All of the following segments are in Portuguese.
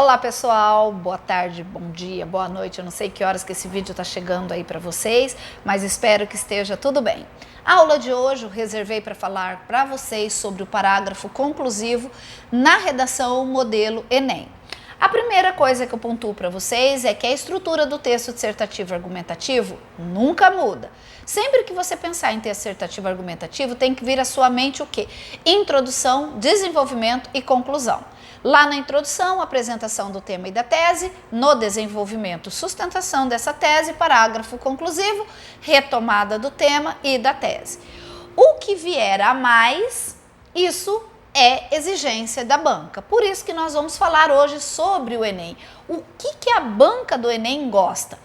Olá pessoal, boa tarde, bom dia, boa noite, eu não sei que horas que esse vídeo está chegando aí para vocês, mas espero que esteja tudo bem. A aula de hoje eu reservei para falar para vocês sobre o parágrafo conclusivo na redação modelo Enem. A primeira coisa que eu pontuo para vocês é que a estrutura do texto dissertativo argumentativo nunca muda. Sempre que você pensar em texto dissertativo argumentativo, tem que vir à sua mente o quê? Introdução, desenvolvimento e conclusão. Lá na introdução, apresentação do tema e da tese, no desenvolvimento, sustentação dessa tese, parágrafo conclusivo, retomada do tema e da tese. O que vier a mais, isso é exigência da banca. Por isso que nós vamos falar hoje sobre o Enem. O que a banca do Enem gosta?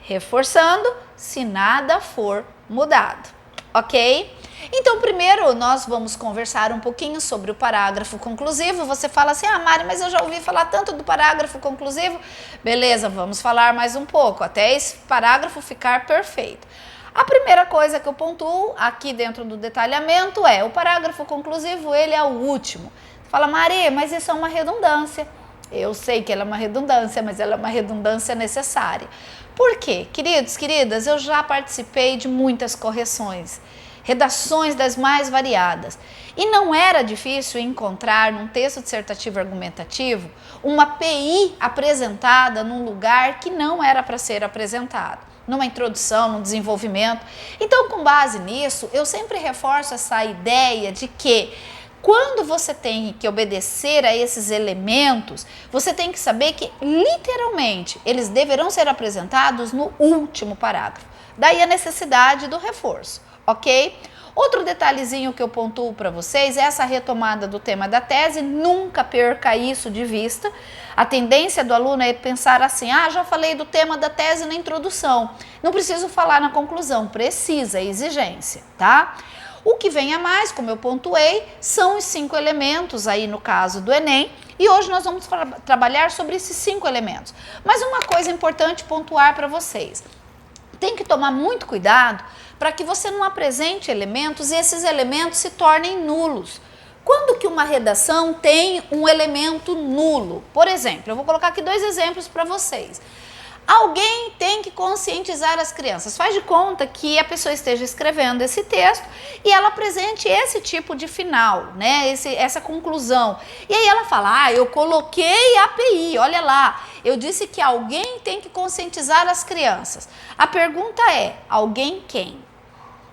Reforçando, se nada for mudado, ok? Então, primeiro nós vamos conversar um pouquinho sobre o parágrafo conclusivo. Você fala assim, Mari, mas eu já ouvi falar tanto do parágrafo conclusivo. Beleza, vamos falar mais um pouco, até esse parágrafo ficar perfeito. A primeira coisa que eu pontuo aqui dentro do detalhamento é o parágrafo conclusivo, ele é o último. Você fala, Mari, mas isso é uma redundância. Eu sei que ela é uma redundância, mas ela é uma redundância necessária. Por quê? Queridos, queridas, eu já participei de muitas correções, redações das mais variadas. E não era difícil encontrar num texto dissertativo argumentativo uma PI apresentada num lugar que não era para ser apresentado, numa introdução, num desenvolvimento. Então, com base nisso, eu sempre reforço essa ideia de que quando você tem que obedecer a esses elementos, você tem que saber que, literalmente, eles deverão ser apresentados no último parágrafo. Daí a necessidade do reforço, ok? Outro detalhezinho que eu pontuo para vocês é essa retomada do tema da tese, nunca perca isso de vista. A tendência do aluno é pensar assim, já falei do tema da tese na introdução, não preciso falar na conclusão, precisa, é exigência, tá? O que vem a mais, como eu pontuei, são os 5 elementos aí no caso do Enem, e hoje nós vamos trabalhar sobre esses 5 elementos. Mas uma coisa importante pontuar para vocês, tem que tomar muito cuidado para que você não apresente elementos e esses elementos se tornem nulos. Quando que uma redação tem um elemento nulo? Por exemplo, eu vou colocar aqui 2 exemplos para vocês. Alguém tem que conscientizar as crianças. Faz de conta que a pessoa esteja escrevendo esse texto e ela apresente esse tipo de final, né? Essa conclusão. E aí ela fala, eu coloquei API, olha lá. Eu disse que alguém tem que conscientizar as crianças. A pergunta é, alguém quem?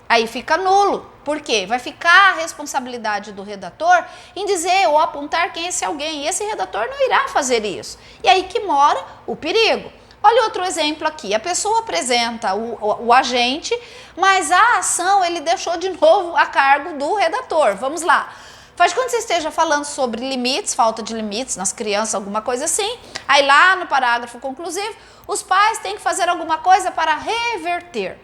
Aí fica nulo. Por quê? Vai ficar a responsabilidade do redator em dizer ou apontar quem é esse alguém. E esse redator não irá fazer isso. E aí que mora o perigo. Olha outro exemplo aqui, a pessoa apresenta o agente, mas a ação ele deixou de novo a cargo do redator. Vamos lá. Faz de conta que você esteja falando sobre limites, falta de limites nas crianças, alguma coisa assim. Aí lá no parágrafo conclusivo, os pais têm que fazer alguma coisa para reverter.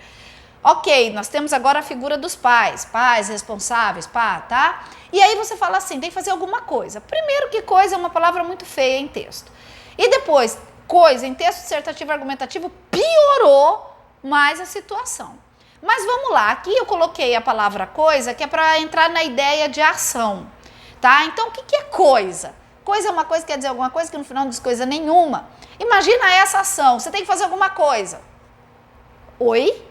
Ok, nós temos agora a figura dos pais responsáveis, tá? E aí você fala assim, tem que fazer alguma coisa. Primeiro que coisa é uma palavra muito feia em texto. E depois, coisa em texto dissertativo argumentativo piorou mais a situação. Mas vamos lá, aqui eu coloquei a palavra coisa, que é para entrar na ideia de ação, tá? Então, o que é coisa? Coisa é uma coisa que quer dizer alguma coisa que no final não diz coisa nenhuma. Imagina essa ação, você tem que fazer alguma coisa. Oi?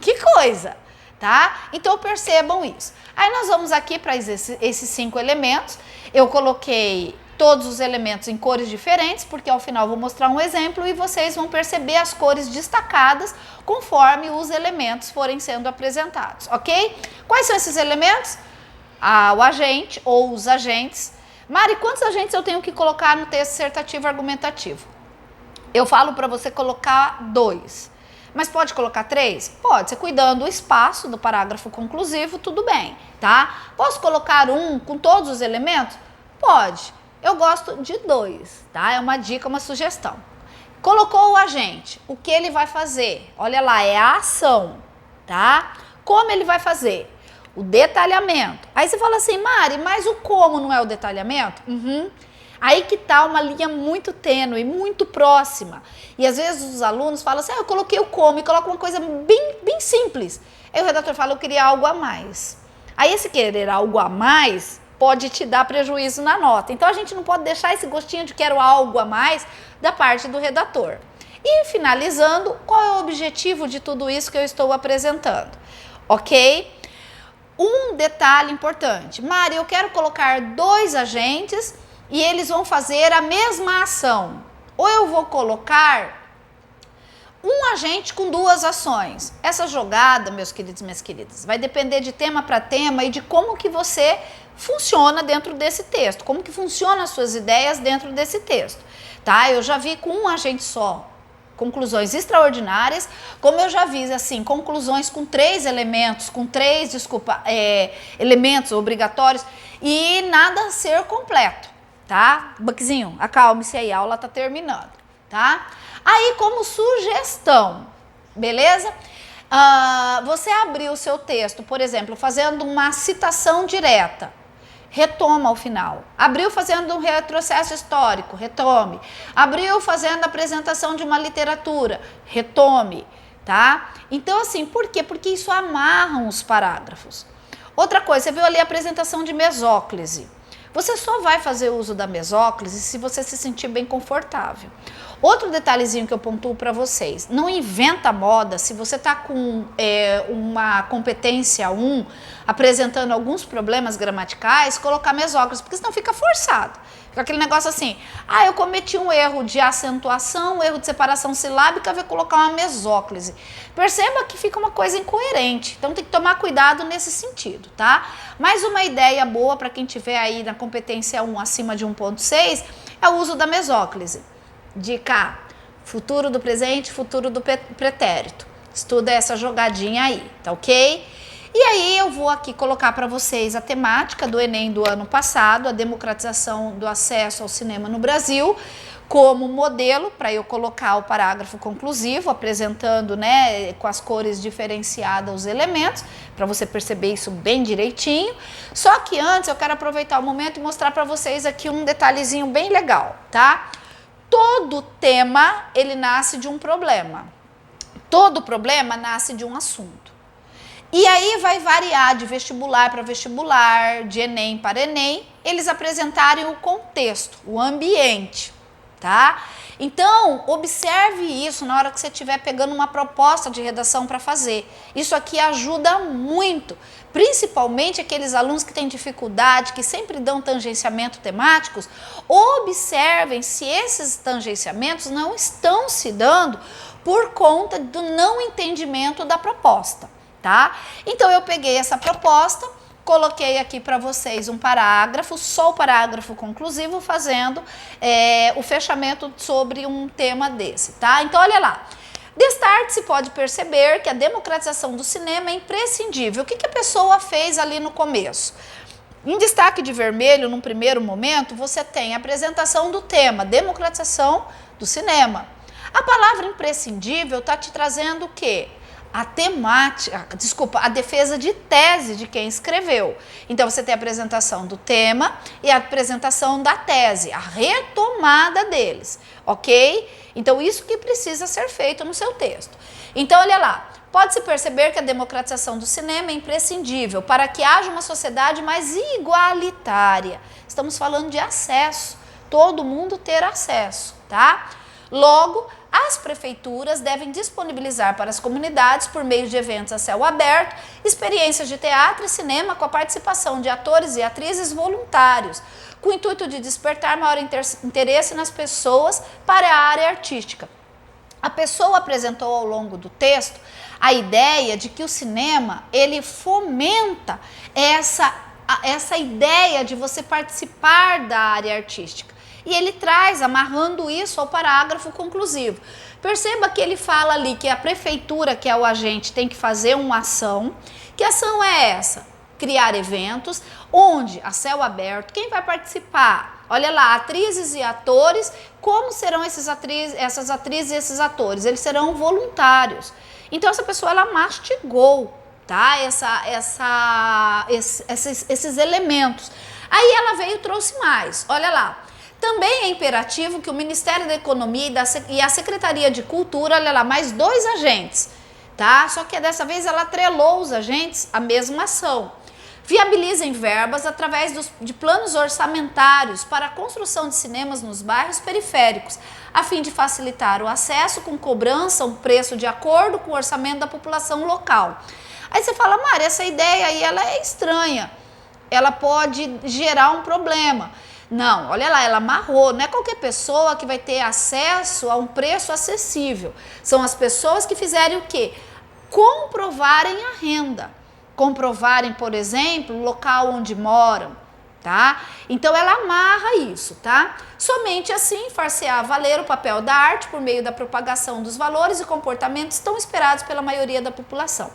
Que coisa? Tá? Então, percebam isso. Aí nós vamos aqui para esses 5 elementos. Eu coloquei todos os elementos em cores diferentes, porque ao final eu vou mostrar um exemplo e vocês vão perceber as cores destacadas conforme os elementos forem sendo apresentados, ok? Quais são esses elementos? O agente ou os agentes. Mari, quantos agentes eu tenho que colocar no texto dissertativo argumentativo? Eu falo para você colocar 2. Mas pode colocar 3? Pode, você cuidando do espaço do parágrafo conclusivo, tudo bem, tá? Posso colocar 1 com todos os elementos? Pode. Eu gosto de 2, tá? É uma dica, uma sugestão. Colocou o agente, o que ele vai fazer? Olha lá, é a ação, tá? Como ele vai fazer? O detalhamento. Aí você fala assim, Mari, mas o como não é o detalhamento? Aí que tá uma linha muito tênue, muito próxima. E às vezes os alunos falam assim, eu coloquei o como e coloco uma coisa bem simples. Aí o redator fala, eu queria algo a mais. Aí esse querer algo a mais pode te dar prejuízo na nota. Então a gente não pode deixar esse gostinho de quero algo a mais da parte do redator. E finalizando, qual é o objetivo de tudo isso que eu estou apresentando? Ok? Um detalhe importante. Mari, eu quero colocar 2 agentes e eles vão fazer a mesma ação. Ou eu vou colocar um agente com 2 ações. Essa jogada, meus queridos e minhas queridas, vai depender de tema para tema e de como que você funciona dentro desse texto, como que funcionam as suas ideias dentro desse texto, tá? Eu já vi com um agente só conclusões extraordinárias, como eu já vi, assim, conclusões com 3 elementos, com 3, elementos obrigatórios e nada a ser completo, tá? Buckzinho, acalme-se aí, a aula tá terminando, tá? Aí, como sugestão, beleza? Você abriu o seu texto, por exemplo, fazendo uma citação direta, retoma ao final. Abriu fazendo um retrocesso histórico, retome. Abriu fazendo a apresentação de uma literatura, retome, tá? Então, assim, por quê? Porque isso amarram os parágrafos. Outra coisa, você viu ali a apresentação de mesóclise. Você só vai fazer uso da mesóclise se você se sentir bem confortável. Outro detalhezinho que eu pontuo para vocês, não inventa moda se você está com uma competência 1, apresentando alguns problemas gramaticais, colocar mesóclise, porque senão fica forçado. Fica aquele negócio assim, eu cometi um erro de acentuação, um erro de separação silábica, vou colocar uma mesóclise. Perceba que fica uma coisa incoerente, então tem que tomar cuidado nesse sentido, tá? Mais uma ideia boa para quem tiver aí na competência 1 acima de 1.6 é o uso da mesóclise. Dica: futuro do presente, futuro do pretérito. Estuda essa jogadinha aí, tá ok? E aí eu vou aqui colocar para vocês a temática do Enem do ano passado, a democratização do acesso ao cinema no Brasil, como modelo para eu colocar o parágrafo conclusivo, apresentando, né, com as cores diferenciadas os elementos, para você perceber isso bem direitinho. Só que antes eu quero aproveitar o momento e mostrar para vocês aqui um detalhezinho bem legal, tá? Todo tema, ele nasce de um problema. Todo problema nasce de um assunto. E aí vai variar de vestibular para vestibular, de Enem para Enem, eles apresentarem o contexto, o ambiente, tá? Então, observe isso na hora que você estiver pegando uma proposta de redação para fazer. Isso aqui ajuda muito, principalmente aqueles alunos que têm dificuldade, que sempre dão tangenciamentos temáticos. Observem se esses tangenciamentos não estão se dando por conta do não entendimento da proposta, tá? Então, eu peguei essa proposta, coloquei aqui para vocês um parágrafo, só o parágrafo conclusivo, fazendo o fechamento sobre um tema desse, tá? Então, olha lá. De start, se pode perceber que a democratização do cinema é imprescindível. O que a pessoa fez ali no começo? Em destaque de vermelho, num primeiro momento, você tem a apresentação do tema, democratização do cinema. A palavra imprescindível está te trazendo o quê? A defesa de tese de quem escreveu. Então, você tem a apresentação do tema e a apresentação da tese, a retomada deles, ok? Então, isso que precisa ser feito no seu texto. Então, olha lá, pode-se perceber que a democratização do cinema é imprescindível para que haja uma sociedade mais igualitária. Estamos falando de acesso, todo mundo ter acesso, tá? Logo, as prefeituras devem disponibilizar para as comunidades, por meio de eventos a céu aberto, experiências de teatro e cinema com a participação de atores e atrizes voluntários, com o intuito de despertar maior interesse nas pessoas para a área artística. A pessoa apresentou ao longo do texto a ideia de que o cinema, ele fomenta essa ideia de você participar da área artística. E ele traz, amarrando isso ao parágrafo conclusivo. Perceba que ele fala ali que a prefeitura, que é o agente, tem que fazer uma ação. Que ação é essa? Criar eventos, onde, a céu aberto, quem vai participar? Olha lá, atrizes e atores, como serão essas atrizes e esses atores? Eles serão voluntários. Então, essa pessoa, ela mastigou, tá? Esses elementos. Aí ela veio e trouxe mais, olha lá. Também é imperativo que o Ministério da Economia e a Secretaria de Cultura, olha lá, mais 2 agentes, tá? Só que dessa vez ela atrelou os agentes à mesma ação. Viabilizem verbas através de planos orçamentários para a construção de cinemas nos bairros periféricos, a fim de facilitar o acesso com cobrança, um preço de acordo com o orçamento da população local. Aí você fala, Mari, essa ideia aí ela é estranha, ela pode gerar um problema. Não, olha lá, ela amarrou, não é qualquer pessoa que vai ter acesso a um preço acessível. São as pessoas que fizerem o quê? Comprovarem a renda. Comprovarem, por exemplo, o local onde moram, tá? Então ela amarra isso, tá? Somente assim far-se-á valer o papel da arte por meio da propagação dos valores e comportamentos tão esperados pela maioria da população.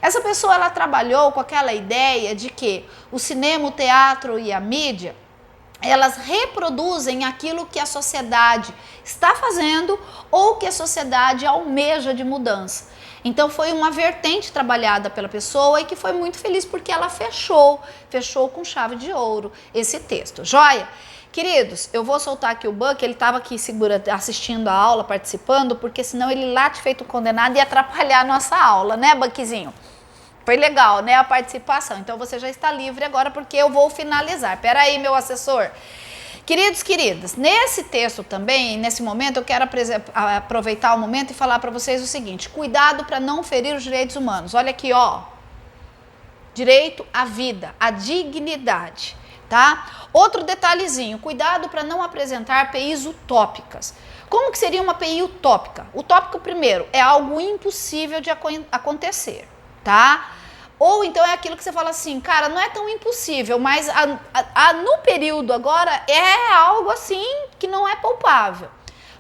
Essa pessoa, ela trabalhou com aquela ideia de que o cinema, o teatro e a mídia, elas reproduzem aquilo que a sociedade está fazendo ou que a sociedade almeja de mudança. Então foi uma vertente trabalhada pela pessoa e que foi muito feliz porque ela fechou com chave de ouro esse texto. Joia? Queridos, eu vou soltar aqui o Buck, ele estava aqui assistindo a aula, participando, porque senão ele late feito condenado e ia atrapalhar a nossa aula, né, Buckzinho? Foi legal, né, a participação. Então você já está livre agora porque eu vou finalizar. Pera aí, meu assessor. Queridos, queridas, nesse texto também, nesse momento, eu quero aproveitar o momento e falar para vocês o seguinte: cuidado para não ferir os direitos humanos. Olha aqui, ó. Direito à vida, à dignidade, tá? Outro detalhezinho, cuidado para não apresentar PIs utópicas. Como que seria uma PI utópica? Utópico, primeiro, é algo impossível de acontecer, tá? Ou então é aquilo que você fala assim, cara, não é tão impossível, mas no período agora é algo assim que não é palpável.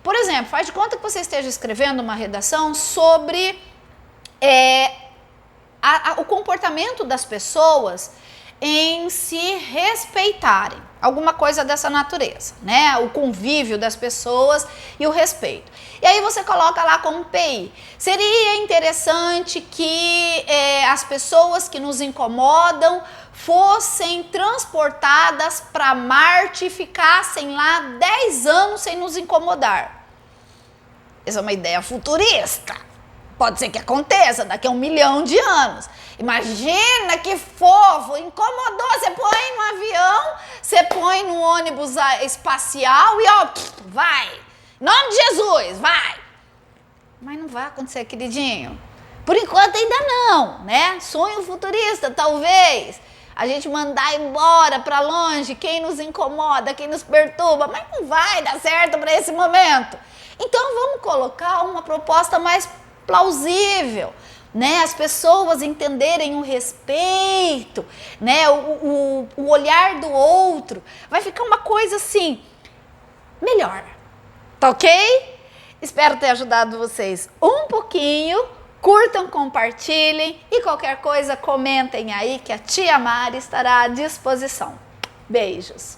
Por exemplo, faz de conta que você esteja escrevendo uma redação sobre o comportamento das pessoas em se respeitarem, alguma coisa dessa natureza, né? O convívio das pessoas e o respeito. E aí você coloca lá como PI. Seria interessante que as pessoas que nos incomodam fossem transportadas para Marte e ficassem lá 10 anos sem nos incomodar. Essa é uma ideia futurista. Pode ser que aconteça daqui a 1 milhão de anos. Imagina que fofo, incomodou, você põe no avião, você põe no ônibus espacial e ó, vai. Em nome de Jesus, vai. Mas não vai acontecer, queridinho. Por enquanto ainda não, né? Sonho futurista, talvez. A gente mandar embora para longe quem nos incomoda, quem nos perturba, mas não vai dar certo para esse momento. Então vamos colocar uma proposta mais plausível, né? As pessoas entenderem o respeito, né? O olhar do outro, vai ficar uma coisa assim, melhor, tá ok? Espero ter ajudado vocês um pouquinho, curtam, compartilhem e qualquer coisa comentem aí que a tia Mari estará à disposição. Beijos!